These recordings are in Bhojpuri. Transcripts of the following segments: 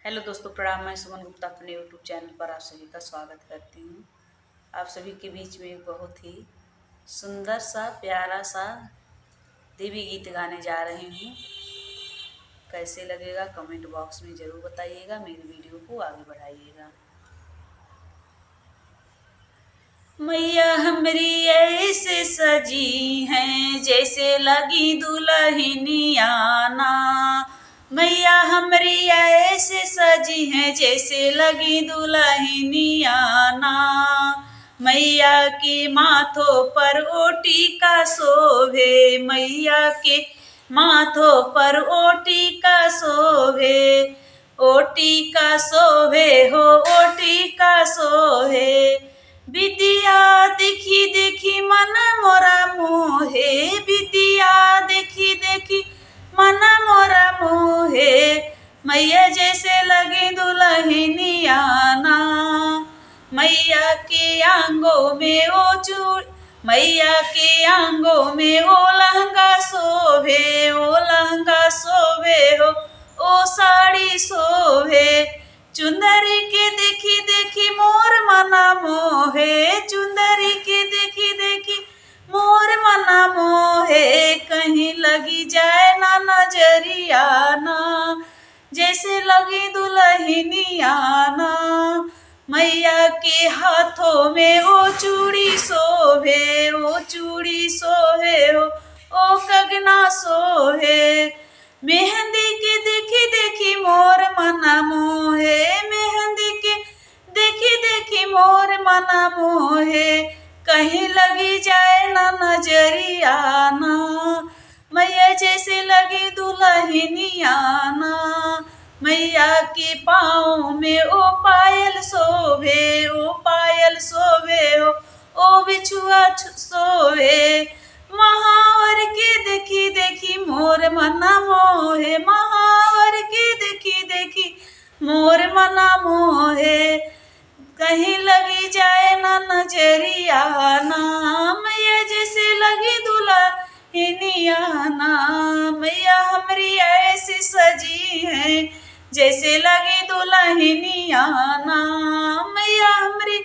हेलो दोस्तों, प्रणाम। मैं सुमन गुप्ता अपने यूट्यूब चैनल पर आप सभी का स्वागत करती हूँ। आप सभी के बीच में बहुत ही सुंदर सा प्यारा सा देवी गीत गाने जा रही हूँ। कैसे लगेगा कमेंट बॉक्स में ज़रूर बताइएगा। मेरी वीडियो को आगे बढ़ाइएगा। मैया हमरी ऐसे सजी हैं जैसे लगी दुल्हनिया ना। मैया हमरी ऐसे सजी हैं जैसे लगी दुल्हनिया ना। मैया के माथों पर ओटी का शोभे, मैया के माथों पर ओटी का शोभे, ओटी का शोभे हो ओटी का शोभे। विद्या देखी देखी मन मोरा मोहे, विद्या देखी देखी मन मोरा मोहे। मैया जैसे लगी दुल्हनिया ना। मैया के आंगों में ओ चूड़, मैया के आंगों में ओ लहंगा शोभे, ओ लहंगा शोभे हो ओ साड़ी शोभे। चुंदरी के देखी देखी मोर मना मोहे, चुंदरी के देखी देखी मोर मना मोहे। कहीं लगी जाए ना नजरिया ना, जैसे लगी दुल्हनिया ना। मैया के हाथों में ओ चूड़ी शोभे, ओ चूड़ी शोभे हो ओ कंगना शोभे। मेहंदी के देखी देखी मोर मना मोहे, मेहंदी के देखी देखी मोर मना मोहे। कहीं लगी जाए ना नजरिया ना, मैया जैसे लगी दुल्हनिया ना। मैया के पाँव में ओ पायल शोभे, ओ पायल शोभे हो ओ बिछुआ शोभे। महावर के देखी देखी मोर मना मोहे, महावर के देखी देखी मोर मना मोहे। कहीं लगी जाए ना नजरिया ना, मैया जैसे लगी दुल्हनिया ना। मैया हमरी ऐसी सजी है जैसे लगी दुल्हनिया ना। मैया हमरी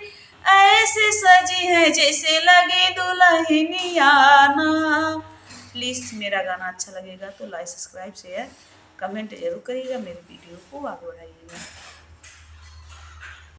ऐसे सजी है जैसे लगी दुल्हनिया ना। प्लीज़ मेरा गाना अच्छा लगेगा तो लाइक, सब्सक्राइब, शेयर, कमेंट जरूर करिएगा। मेरी वीडियो को आगे बढ़ाइएगा।